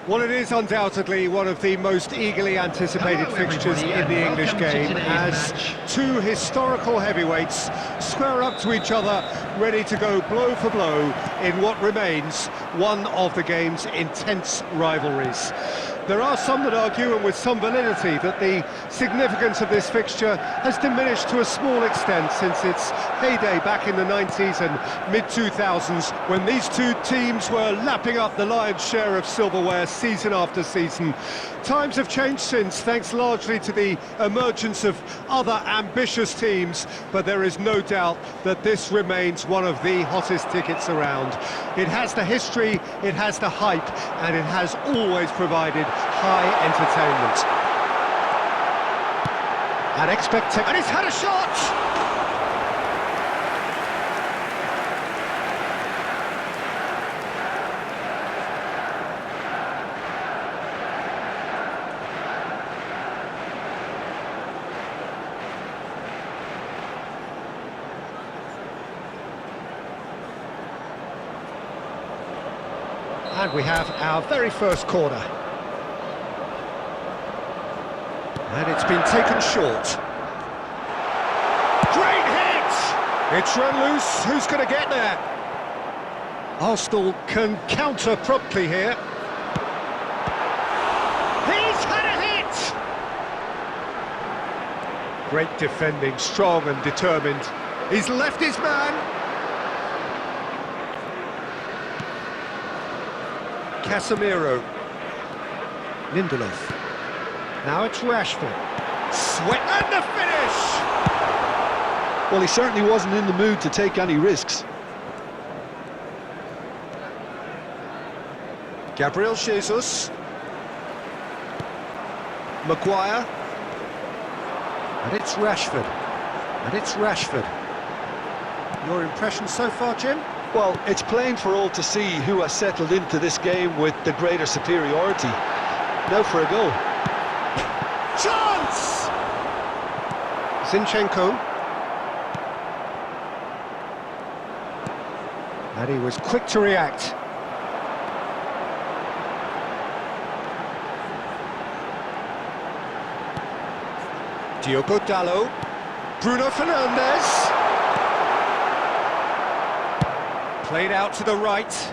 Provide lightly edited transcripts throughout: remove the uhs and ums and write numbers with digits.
Well, it is undoubtedly one of the most eagerly anticipated fixtures in the English game, as two historical heavyweights square up to each other, ready to go blow for blow in what remains one of the game's intense rivalries. There are some that argue, and with some validity, that the significance of this fixture has diminished to a small extent since its heyday back in the 90s and mid-2000s, when these two teams were lapping up the lion's share of silverware season after season. Times have changed since, thanks largely to the emergence of other ambitious teams, but there is no doubt that this remains one of the hottest tickets around. It has the history, it has the hype, and it has always provided high entertainment. And he's had a shot! And we have our very first corner. And it's been taken short. Great hit! It's run loose. Who's going to get there? Arsenal can counter promptly here. He's had a hit! Great defending, strong and determined. He's left his man. Casemiro. Lindelof. Now it's Rashford. Sweat and the finish! Well, he certainly wasn't in the mood to take any risks. Gabriel Jesus. Maguire. And it's Rashford. And it's Rashford. Your impression so far, Jim? Well, it's plain for all to see who has settled into this game with the greater superiority. Now for a goal. Chance! Zinchenko. And he was quick to react. Diogo Dalot. Bruno Fernandes. Played out to the right.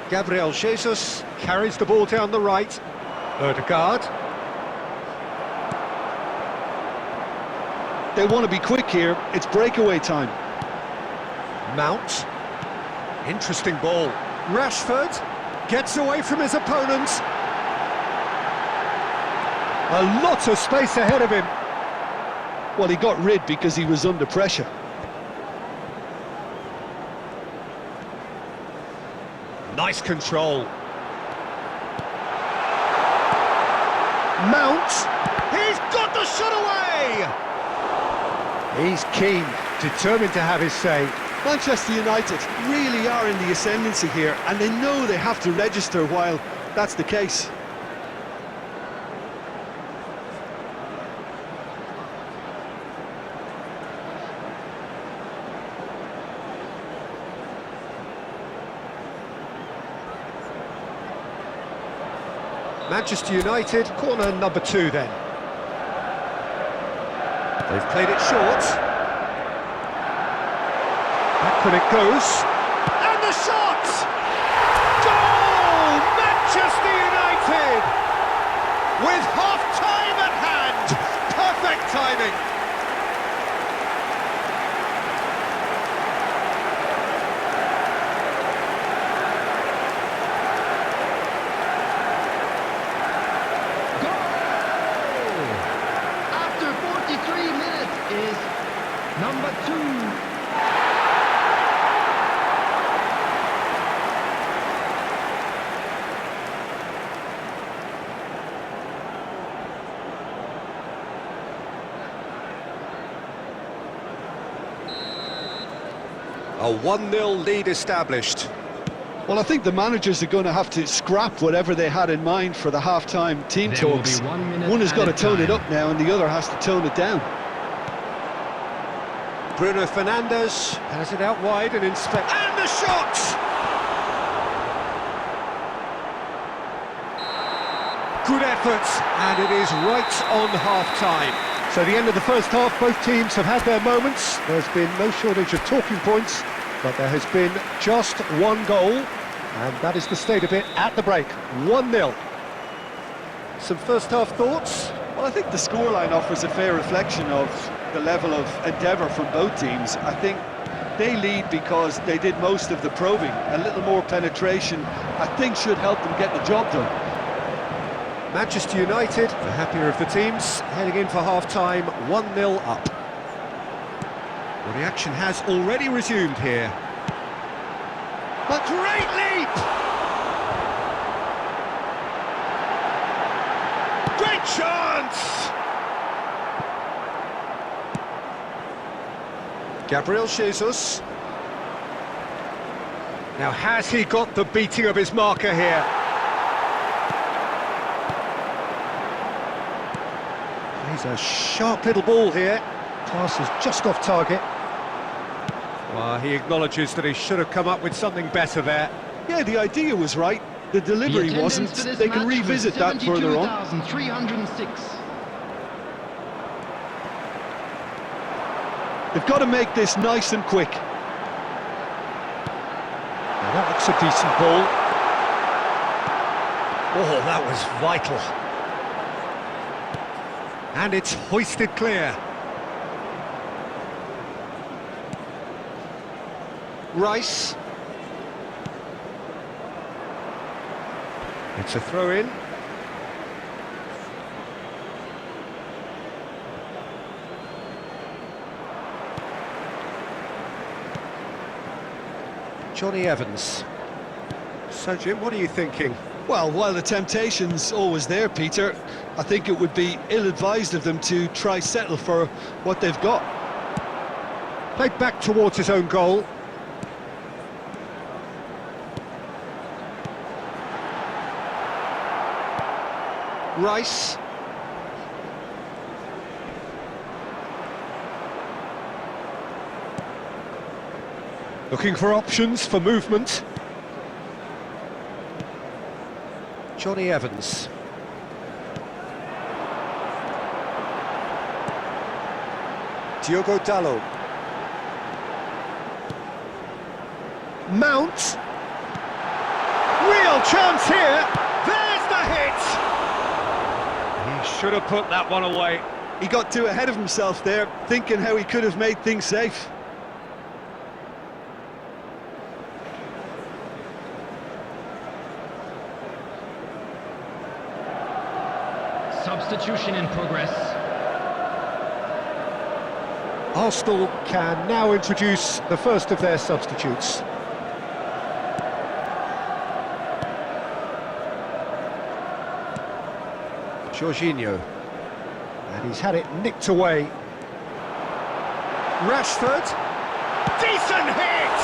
Gabriel Jesus carries the ball down the right. Odegaard. They want to be quick here. It's breakaway time. Mount. Interesting ball. Rashford gets away from his opponent. A lot of space ahead of him. Well, he got rid because he was under pressure. Nice control. Mount. He's got the shot away! He's keen, determined to have his say. Manchester United really are in the ascendancy here, and they know they have to register while that's the case. Manchester United, corner number 2 then. They've played it short. Backward it goes. And the shot! Goal! Manchester United! With half-time at hand. Perfect timing. Is number 2. A 1-0 lead established. Well, I think the managers are going to have to scrap whatever they had in mind for the half-time team talks. One has got to tone it up now, and the other has to tone it down. Bruno Fernandes has it out wide and inspect. And the shot! effort, and it is right on half-time. So the end of the first half, both teams have had their moments. There's been no shortage of talking points, but there has been just one goal, and that is the state of it at the break, 1-0. Some first-half thoughts? Well, I think the scoreline offers a fair reflection of the level of endeavour from both teams. I think they lead because they did most of the probing. A little more penetration, I think, should help them get the job done. Manchester United, the happier of the teams, heading in for half-time, 1-0 up. Well, the action has already resumed here. A great leap! Great chance! Gabriel Jesus. Now, has he got the beating of his marker here? He's a sharp little ball here. Pass is just off target. Well, he acknowledges that he should have come up with something better there. Yeah, the idea was right. The delivery wasn't. They can revisit that further on. 306. They've got to make this nice and quick. Now that looks a decent ball. Oh, that was vital. And it's hoisted clear. Rice. It's a throw-in. Johnny Evans. So, Jim, what are you thinking? Well, while the temptation's always there, Peter, I think it would be ill-advised of them to try settle for what they've got. Played back towards his own goal. Rice. Looking for options for movement. Johnny Evans. Diogo Dalot. Mount. Real chance here. There's the hit. He should have put that one away. He got too ahead of himself there, thinking how he could have made things safe. Substitution in progress. Arsenal can now introduce the first of their substitutes. Jorginho. And he's had it nicked away. Rashford. Decent hit!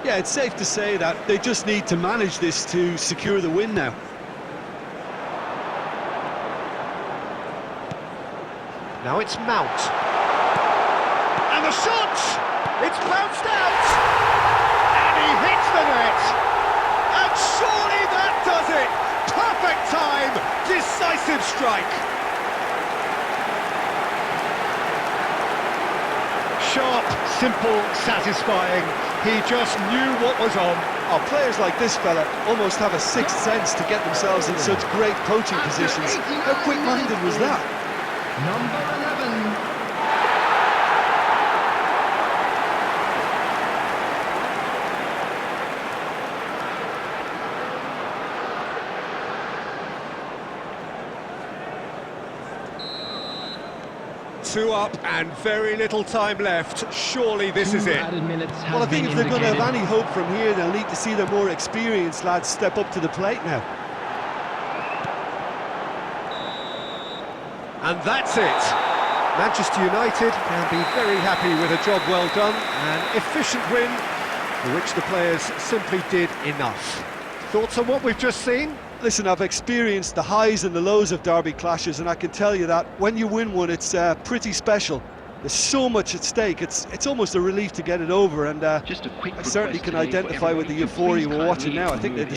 Yeah, it's safe to say that they just need to manage this to secure the win now. Now it's Mount. And the shot! It's bounced out! And he hits the net! And surely that does it! Perfect time! Decisive strike! Sharp, simple, satisfying. He just knew what was on. Oh, players like this fella almost have a sixth sense to get themselves in such great poaching positions. How quick-minded was that? Number 11. Two up and very little time left. Surely this is it. Well, I think if they're going to have any hope from here, they'll need to see the more experienced lads step up to the plate now. And that's it. Manchester United can be very happy with a job well done, an efficient win for which the players simply did enough. Thoughts on what we've just seen? Listen, I've experienced the highs and the lows of derby clashes, and I can tell you that when you win one, it's pretty special. There's so much at stake. It's almost a relief to get it over, and Just a quick I certainly request can today for identify with the everybody to euphoria please we're watching kindly now. I think they move